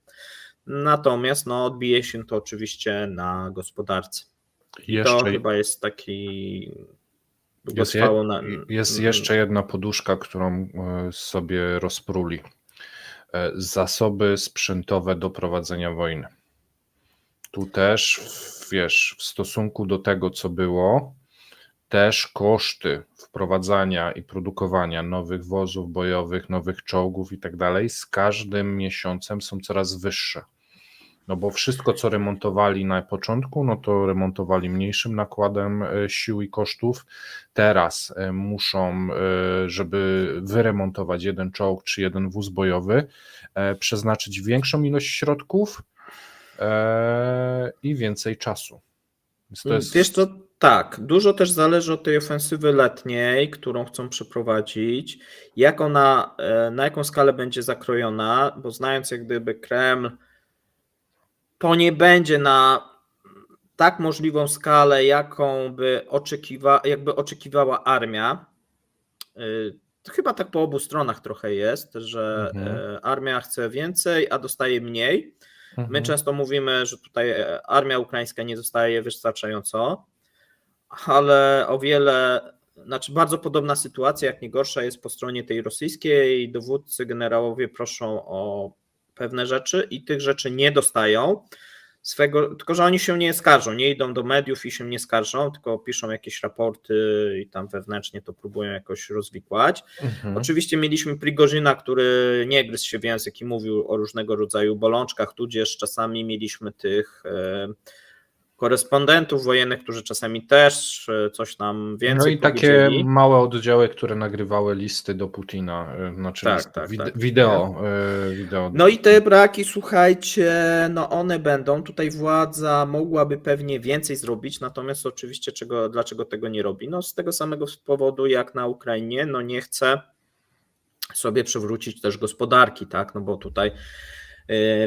natomiast odbije się to oczywiście na gospodarce. To chyba jest taki długotrwało. Jest jeszcze jedna poduszka, którą sobie rozpruli. Zasoby sprzętowe do prowadzenia wojny. Tu też, wiesz, w stosunku do tego, co było, też koszty wprowadzania i produkowania nowych wozów bojowych, nowych czołgów i tak dalej, z każdym miesiącem są coraz wyższe. No bo wszystko, co remontowali na początku, no to remontowali mniejszym nakładem sił i kosztów. Teraz muszą, żeby wyremontować jeden czołg czy jeden wóz bojowy, przeznaczyć większą ilość środków i więcej czasu. Więc to jest... Wiesz co, tak, dużo też zależy od tej ofensywy letniej, którą chcą przeprowadzić, jak ona, na jaką skalę będzie zakrojona, bo znając jak gdyby Kreml, to nie będzie na tak możliwą skalę, jaką by oczekiwała armia. Chyba tak po obu stronach trochę jest, że armia chce więcej, a dostaje mniej. My często mówimy, że tutaj armia ukraińska nie dostaje wystarczająco, ale bardzo podobna sytuacja, jak nie gorsza, jest po stronie tej rosyjskiej. Dowódcy, generałowie proszą o pewne rzeczy i tych rzeczy nie dostają. Tylko że oni się nie skarżą, nie idą do mediów i się nie skarżą, tylko piszą jakieś raporty i tam wewnętrznie to próbują jakoś rozwikłać. Oczywiście mieliśmy Prigorzyna, który nie gryzł się w język i mówił o różnego rodzaju bolączkach, tudzież czasami mieliśmy tych korespondentów wojennych, którzy czasami też coś nam więcej powiedzieli. Takie małe oddziały, które nagrywały listy do Putina, wideo. No i te braki, słuchajcie, one będą. Tutaj władza mogłaby pewnie więcej zrobić, natomiast oczywiście dlaczego tego nie robi? Z tego samego powodu jak na Ukrainie, nie chce sobie przywrócić też gospodarki, tak, bo tutaj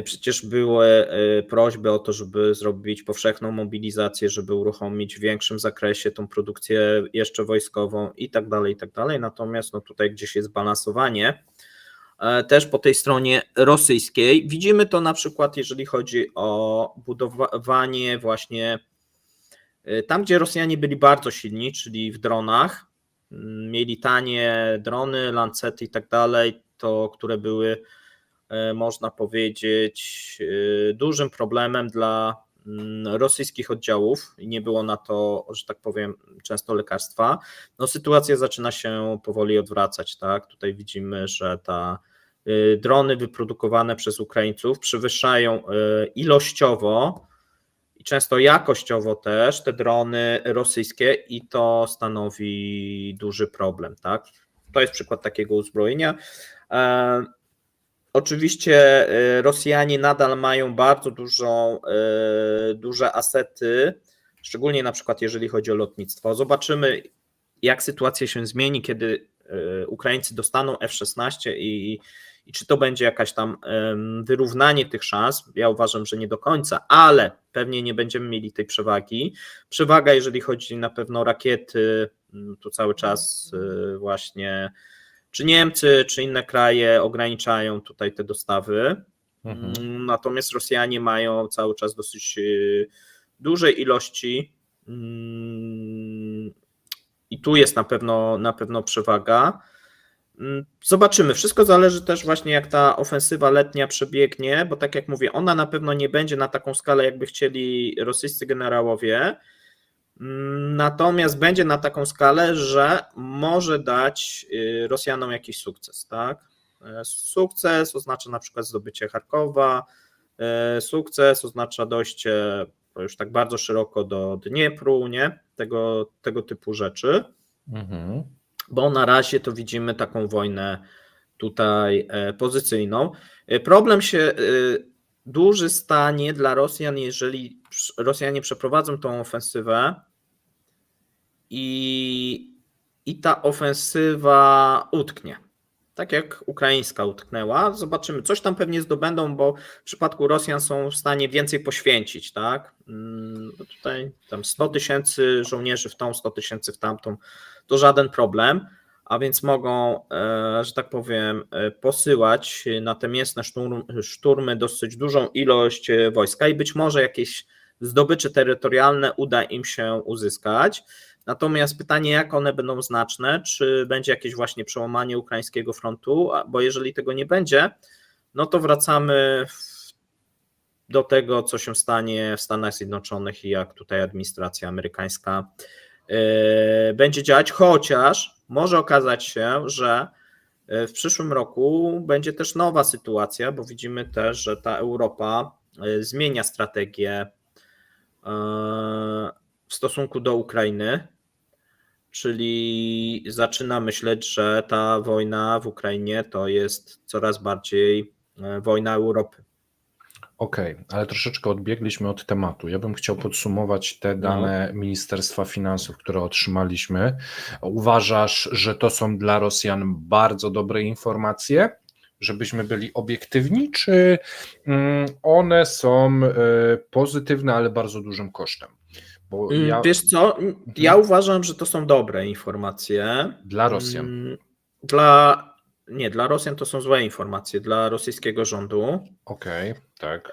przecież były prośby o to, żeby zrobić powszechną mobilizację, żeby uruchomić w większym zakresie tą produkcję jeszcze wojskową i tak dalej, natomiast tutaj gdzieś jest balansowanie też po tej stronie rosyjskiej. Widzimy to na przykład, jeżeli chodzi o budowanie właśnie tam, gdzie Rosjanie byli bardzo silni, czyli w dronach, mieli tanie drony, Lancety i tak dalej, które były, można powiedzieć, dużym problemem dla rosyjskich oddziałów i nie było na to, że tak powiem, często lekarstwa. Sytuacja zaczyna się powoli odwracać, tak? Tutaj widzimy, że drony wyprodukowane przez Ukraińców przewyższają ilościowo i często jakościowo też te drony rosyjskie i to stanowi duży problem, tak? To jest przykład takiego uzbrojenia. Oczywiście Rosjanie nadal mają bardzo duże asety, szczególnie na przykład jeżeli chodzi o lotnictwo. Zobaczymy, jak sytuacja się zmieni, kiedy Ukraińcy dostaną F-16 i czy to będzie jakaś tam wyrównanie tych szans. Ja uważam, że nie do końca, ale pewnie nie będziemy mieli tej przewagi. Przewaga, jeżeli chodzi na pewno o rakiety, tu cały czas właśnie czy Niemcy, czy inne kraje ograniczają tutaj te dostawy. Natomiast Rosjanie mają cały czas dosyć dużej ilości i tu jest na pewno przewaga. Zobaczymy. Wszystko zależy też właśnie, jak ta ofensywa letnia przebiegnie, bo tak jak mówię, ona na pewno nie będzie na taką skalę, jakby chcieli rosyjscy generałowie, natomiast będzie na taką skalę, że może dać Rosjanom jakiś sukces, tak? Sukces oznacza na przykład zdobycie Charkowa, sukces oznacza dojście już tak bardzo szeroko do Dniepru, nie? Tego typu rzeczy. Bo na razie to widzimy taką wojnę tutaj pozycyjną. Problem się duży stanie dla Rosjan, jeżeli Rosjanie przeprowadzą tą ofensywę i ta ofensywa utknie. Tak jak ukraińska utknęła, zobaczymy. Coś tam pewnie zdobędą, bo w przypadku Rosjan są w stanie więcej poświęcić, tak? Bo tutaj tam 100 000 żołnierzy w tą, 100 000 w tamtą, to żaden problem, a więc mogą, że tak powiem, posyłać na te mięsne szturmy dosyć dużą ilość wojska i być może jakieś zdobycze terytorialne uda im się uzyskać. Natomiast pytanie, jak one będą znaczne, czy będzie jakieś właśnie przełamanie ukraińskiego frontu, bo jeżeli tego nie będzie, no to wracamy do tego, co się stanie w Stanach Zjednoczonych i jak tutaj administracja amerykańska będzie działać, chociaż może okazać się, że w przyszłym roku będzie też nowa sytuacja, bo widzimy też, że ta Europa zmienia strategię w stosunku do Ukrainy, czyli zaczyna myśleć, że ta wojna w Ukrainie to jest coraz bardziej wojna Europy. Okej, ale troszeczkę odbiegliśmy od tematu. Ja bym chciał podsumować te dane Ministerstwa Finansów, które otrzymaliśmy. Uważasz, że to są dla Rosjan bardzo dobre informacje, żebyśmy byli obiektywni, czy one są pozytywne, ale bardzo dużym kosztem? Bo Wiesz co, ja uważam, że to są dobre informacje. Dla Rosjan. Dla Rosjan to są złe informacje, dla rosyjskiego rządu. Okej, tak.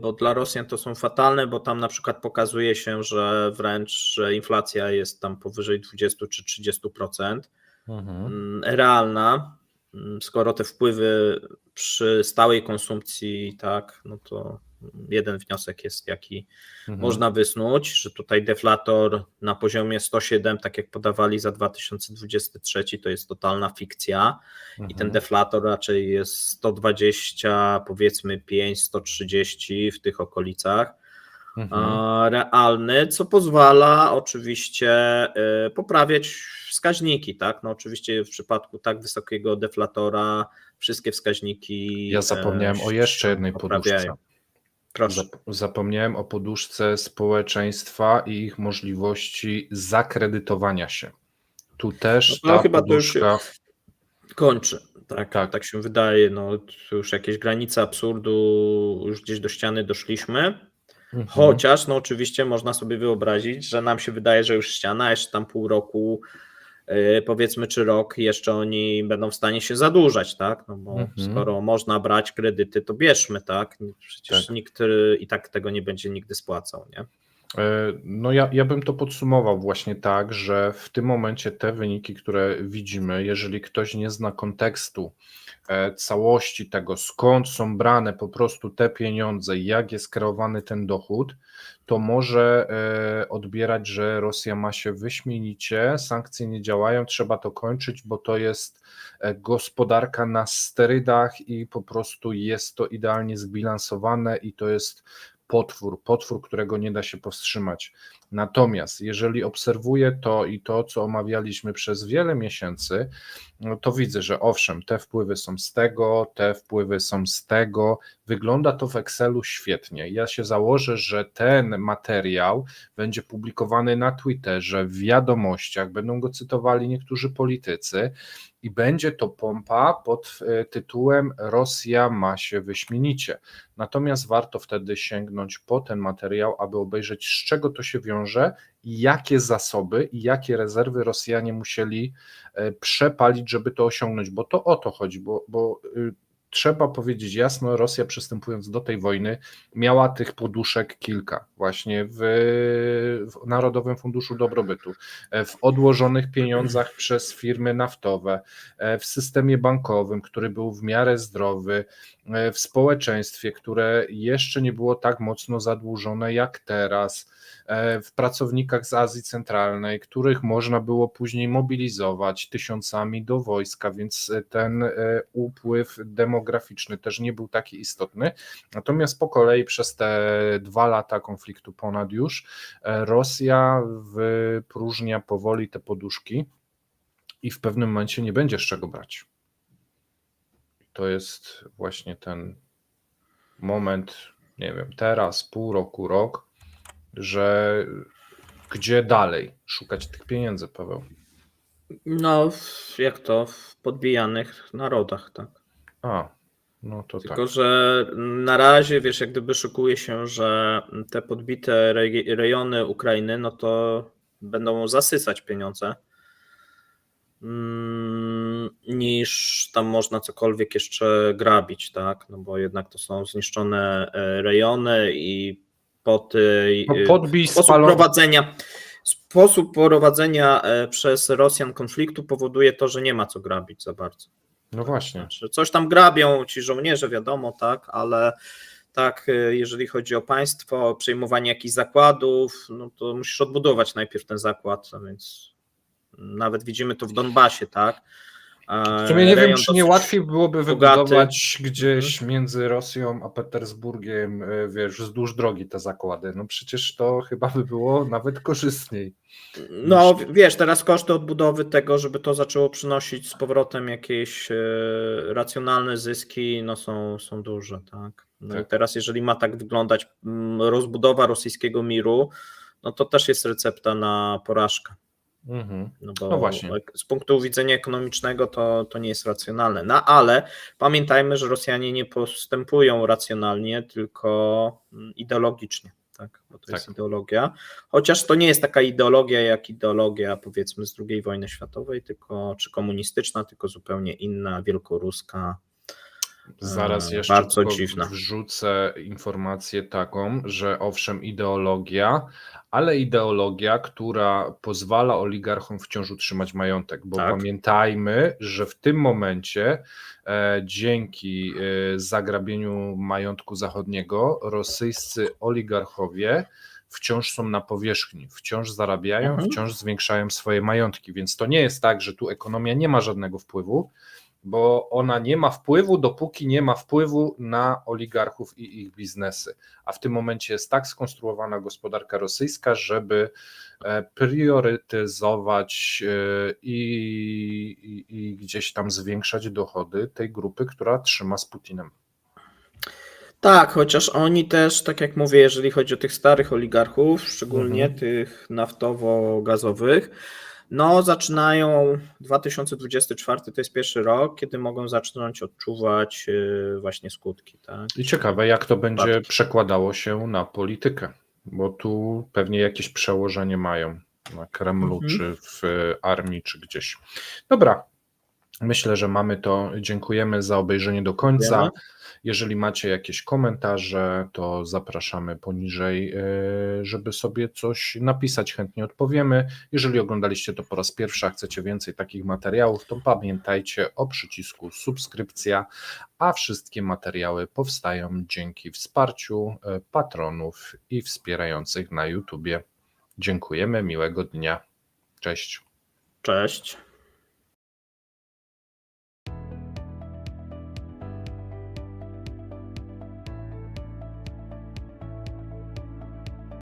Bo dla Rosjan to są fatalne, bo tam na przykład pokazuje się, że wręcz że inflacja jest tam powyżej 20 czy 30%. Realna, skoro te wpływy przy stałej konsumpcji, tak, no to jeden wniosek jest, jaki można wysnuć, że tutaj deflator na poziomie 107, tak jak podawali za 2023, to jest totalna fikcja i ten deflator raczej jest 120, powiedzmy 5, 130 w tych okolicach. Realny, co pozwala oczywiście poprawiać wskaźniki, tak? No oczywiście w przypadku tak wysokiego deflatora wszystkie wskaźniki Ja zapomniałem o jeszcze jednej poduszce. Proszę. Zapomniałem o poduszce społeczeństwa i ich możliwości zakredytowania się. Tu też No ta chyba poduszka... to już się kończy. Tak się wydaje. No, to już jakieś granice absurdu, już gdzieś do ściany doszliśmy. Chociaż no oczywiście można sobie wyobrazić, że nam się wydaje, że już ściana, a jeszcze tam pół roku, powiedzmy, czy rok, jeszcze oni będą w stanie się zadłużać, tak? No bo skoro można brać kredyty, to bierzmy, tak? Przecież nikt i tak tego nie będzie nigdy spłacał, nie? No ja bym to podsumował właśnie tak, że w tym momencie te wyniki, które widzimy, jeżeli ktoś nie zna kontekstu, całości tego, skąd są brane po prostu te pieniądze, jak jest kreowany ten dochód, to może odbierać, że Rosja ma się wyśmienicie, sankcje nie działają, trzeba to kończyć, bo to jest gospodarka na sterydach i po prostu jest to idealnie zbilansowane i to jest potwór, którego nie da się powstrzymać. Natomiast jeżeli obserwuję to i to, co omawialiśmy przez wiele miesięcy, no to widzę, że owszem, te wpływy są z tego, te wpływy są z tego. Wygląda to w Excelu świetnie. Ja się założę, że ten materiał będzie publikowany na Twitterze, w wiadomościach, będą go cytowali niektórzy politycy i będzie to pompa pod tytułem Rosja ma się wyśmienicie. Natomiast warto wtedy sięgnąć po ten materiał, aby obejrzeć, z czego to się wiąże i jakie zasoby i jakie rezerwy Rosjanie musieli przepalić, żeby to osiągnąć, bo to o to chodzi, bo trzeba powiedzieć jasno, Rosja przystępując do tej wojny miała tych poduszek kilka właśnie w Narodowym Funduszu Dobrobytu, w odłożonych pieniądzach przez firmy naftowe, w systemie bankowym, który był w miarę zdrowy, w społeczeństwie, które jeszcze nie było tak mocno zadłużone jak teraz, w pracownikach z Azji Centralnej, których można było później mobilizować tysiącami do wojska, więc ten upływ demograficzny też nie był taki istotny. Natomiast po kolei przez te 2 lata konfliktu ponad już Rosja wypróżnia powoli te poduszki i w pewnym momencie nie będzie z czego brać. To jest właśnie ten moment, nie wiem, teraz, pół roku, rok, że Gdzie dalej szukać tych pieniędzy, Paweł? No, jak to w podbijanych narodach, tak. A, no to Tylko, tak. że na razie, wiesz, jak gdyby szykuje się, że te podbite rejony Ukrainy, no to będą zasysać pieniądze, niż tam można cokolwiek jeszcze grabić, tak, no bo jednak to są zniszczone rejony i po tej No podbij sposób prowadzenia przez Rosjan konfliktu powoduje to, że nie ma co grabić za bardzo. No właśnie. Znaczy, coś tam grabią ci żołnierze, wiadomo, tak, ale tak, jeżeli chodzi o państwo, przejmowanie jakichś zakładów, no to musisz odbudować najpierw ten zakład, a więc nawet widzimy to w Donbasie, tak. W sumie nie wiem, Rejon czy nie dosyć łatwiej byłoby bogaty. wybudować gdzieś między Rosją a Petersburgiem, wiesz, wzdłuż drogi te zakłady. No przecież to chyba by było nawet korzystniej. No wiesz, teraz koszty odbudowy tego, żeby to zaczęło przynosić z powrotem jakieś racjonalne zyski, no są duże, tak. No Tak. i teraz jeżeli ma tak wyglądać rozbudowa rosyjskiego miru, no to też jest recepta na porażkę. No bo No właśnie. z punktu widzenia ekonomicznego to nie jest racjonalne. No ale pamiętajmy, że Rosjanie nie postępują racjonalnie, tylko ideologicznie. Tak, bo to jest ideologia. Chociaż to nie jest taka ideologia jak ideologia, powiedzmy, z II wojny światowej, czy komunistyczna, tylko zupełnie inna, wielkoruska. Zaraz jeszcze bardzo dziwna. Wrzucę informację taką, że owszem, ideologia, ale ideologia, która pozwala oligarchom wciąż utrzymać majątek, bo pamiętajmy, że w tym momencie dzięki zagrabieniu majątku zachodniego rosyjscy oligarchowie wciąż są na powierzchni, wciąż zarabiają, wciąż zwiększają swoje majątki, więc to nie jest tak, że tu ekonomia nie ma żadnego wpływu, bo ona nie ma wpływu, dopóki nie ma wpływu na oligarchów i ich biznesy. A w tym momencie jest tak skonstruowana gospodarka rosyjska, żeby priorytetyzować i gdzieś tam zwiększać dochody tej grupy, która trzyma z Putinem. Tak, chociaż oni też, tak jak mówię, jeżeli chodzi o tych starych oligarchów, szczególnie tych naftowo-gazowych, no zaczynają 2024, to jest pierwszy rok, kiedy mogą zacząć odczuwać właśnie skutki. Tak? I ciekawe, jak to będzie przekładało się na politykę, bo tu pewnie jakieś przełożenie mają na Kremlu, czy w armii, czy gdzieś. Dobra, myślę, że mamy to. Dziękujemy za obejrzenie do końca. Jeżeli macie jakieś komentarze, to zapraszamy poniżej, żeby sobie coś napisać, chętnie odpowiemy. Jeżeli oglądaliście to po raz pierwszy, a chcecie więcej takich materiałów, to pamiętajcie o przycisku subskrypcja, a wszystkie materiały powstają dzięki wsparciu patronów i wspierających na YouTubie. Dziękujemy, miłego dnia. Cześć. Cześć.